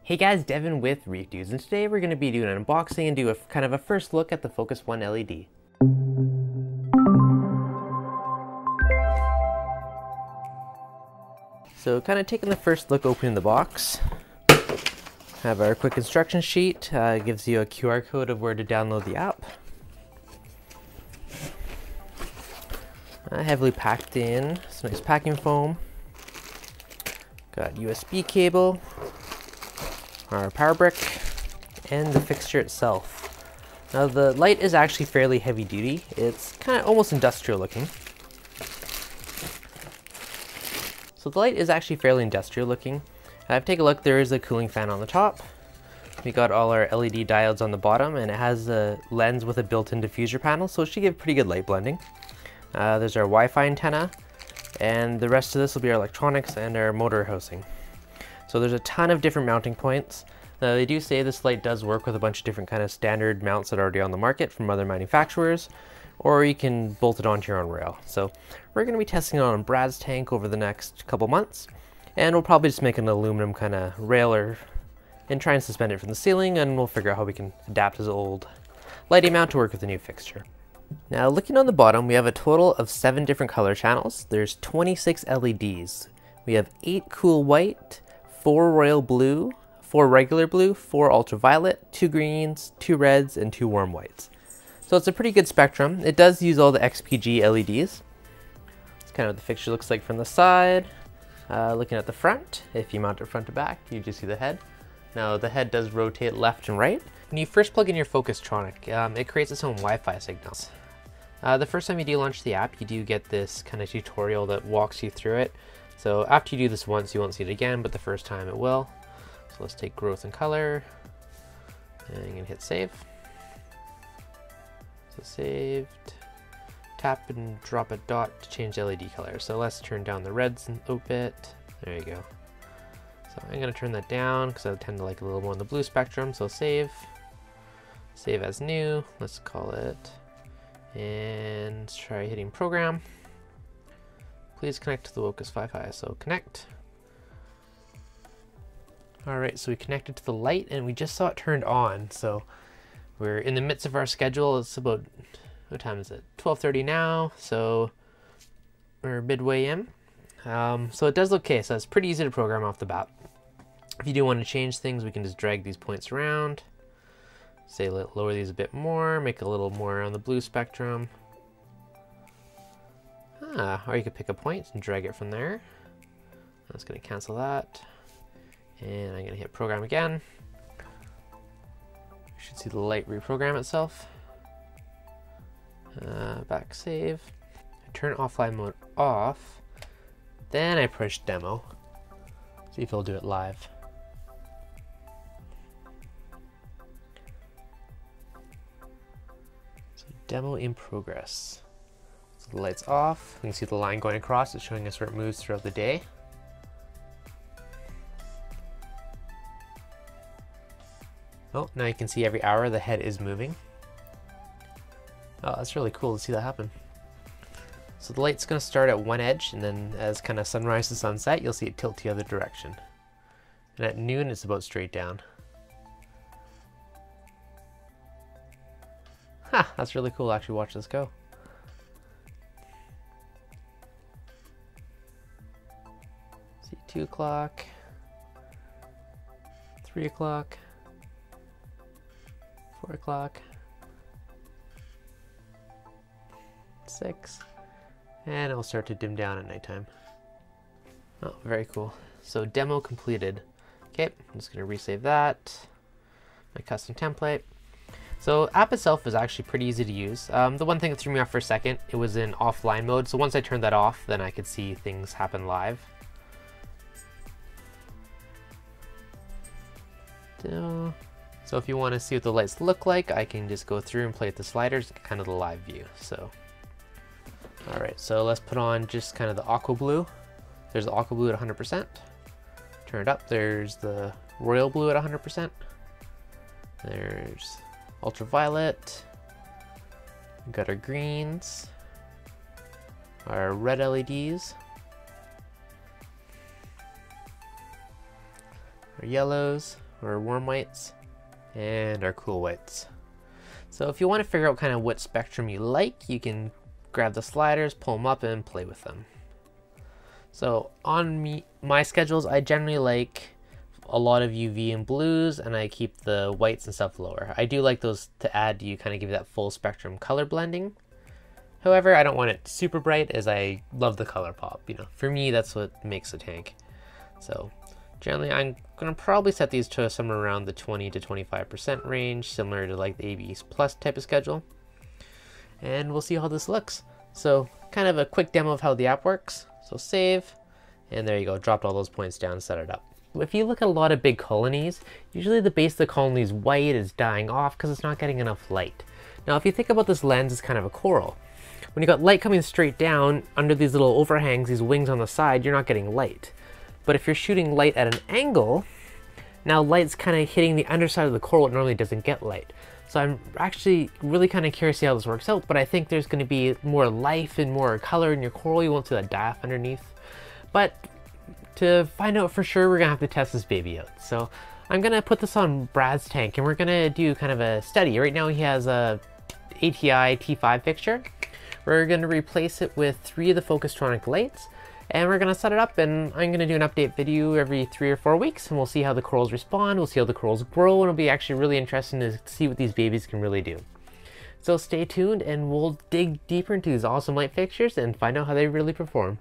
Hey guys, Devin with ReefDudes, and today we're going to be doing an unboxing and do a kind of a first look at the Focus 1 LED. So kind of taking the first look, opening the box. Have our quick instruction sheet, gives you a QR code of where to download the app. Heavily packed in, some nice packing foam. Got USB cable, our power brick, and the fixture itself. Now the light is actually fairly heavy duty. It's kind of almost industrial looking. So the light is actually fairly industrial looking. Take a look, there is a cooling fan on the top. We got all our LED diodes on the bottom, and it has a lens with a built-in diffuser panel, so it should give pretty good light blending. There's our Wi-Fi antenna, and the rest of this will be our electronics and our motor housing. So there's a ton of different mounting points. They do say this light does work with a bunch of different kind of standard mounts that are already on the market from other manufacturers, or you can bolt it onto your own rail. So we're going to be testing it on Brad's tank over the next couple months, and we'll probably just make an aluminum kind of rail and try and suspend it from the ceiling, and we'll figure out how we can adapt his old lighting mount to work with the new fixture. Now looking on the bottom, we have a total of 7 different color channels. There's 26 LEDs. We have 8 cool white, 4 royal blue, 4 regular blue, 4 ultraviolet, 2 greens, 2 reds, and 2 warm whites. So it's a pretty good spectrum. It does use all the XPG LEDs. It's kind of what the fixture looks like from the side. Looking at the front, if you mount it front to back, you just see the head. Now the head does rotate left and right. When you first plug in your Focustronic, it creates its own Wi-Fi signals. The first time you do launch the app, you do get this kind of tutorial that walks you through it. So after you do this once, you won't see it again, but the first time it will. So let's take growth and color, and I'm gonna hit save. So saved. Tap and drop a dot to change the LED color. So let's turn down the reds a bit. There you go. So I'm gonna turn that down because I tend to like a little more on the blue spectrum. So save. Save as new. Let's call it. And let's try hitting program. Please connect to the Focus Wi-Fi. So connect. All right, so we connected to the light and we just saw it turned on. So we're in the midst of our schedule. It's about, what time is it? 12:30 now. So we're midway in. So it does look okay. So it's pretty easy to program off the bat. If you do want to change things, we can just drag these points around. Say lower these a bit more, make it a little more on the blue spectrum. Or you could pick a point and drag it from there. That's going to cancel that. And I'm going to hit program again. You should see the light reprogram itself. Back save. I turn offline mode off. Then I push demo. See if it'll do it live. Demo in progress. So the light's off. You can see the line going across. It's showing us where it moves throughout the day. Oh, now you can see every hour the head is moving. Oh, that's really cool to see that happen. So the light's going to start at one edge, and then as kind of sunrise to sunset, you'll see it tilt the other direction. And at noon, it's about straight down. Ha, that's really cool. Actually, watch this go. See, 2 o'clock, 3 o'clock, 4 o'clock, 6, and it will start to dim down at nighttime. Oh, very cool. So demo completed. Okay, I'm just going to resave that. My custom template. So app itself is actually pretty easy to use. The one thing that threw me off for a second, it was in offline mode. So once I turned that off, then I could see things happen live. So if you want to see what the lights look like, I can just go through and play with the sliders, kind of the live view. So, all right, so let's put on just kind of the aqua blue. There's the aqua blue at 100%. Turn it up, there's the royal blue at 100%. There's ultraviolet, we've got our greens, our red LEDs, our yellows, our warm whites, and our cool whites. So if you want to figure out kind of what spectrum you like, you can grab the sliders, pull them up, and play with them. So on my schedules, I generally like a lot of UV and blues, and I keep the whites and stuff lower. I do like those to add, you kind of give that full spectrum color blending. However, I don't want it super bright, as I love the color pop. You know, for me, that's what makes a tank. So generally, I'm gonna probably set these to somewhere around the 20 to 25% range, similar to like the ABS Plus type of schedule. And we'll see how this looks. So kind of a quick demo of how the app works. So save, and there you go, dropped all those points down, set it up. If you look at a lot of big colonies, usually the base of the colony is white, is dying off because it's not getting enough light. Now if you think about this lens as kind of a coral, when you got light coming straight down under these little overhangs, these wings on the side, you're not getting light. But if you're shooting light at an angle, now light's kind of hitting the underside of the coral, it normally doesn't get light. So I'm actually really kind of curious to see how this works out, but I think there's going to be more life and more color in your coral. You won't see that die off underneath. But to find out for sure, we're going to have to test this baby out. So I'm going to put this on Brad's tank, and we're going to do kind of a study. Right now he has a ATI T5 fixture. We're going to replace it with 3 of the Focustronic lights. And we're going to set it up, and I'm going to do an update video every 3 or 4 weeks, and we'll see how the corals respond, we'll see how the corals grow, and it'll be actually really interesting to see what these babies can really do. So stay tuned, and we'll dig deeper into these awesome light fixtures and find out how they really perform.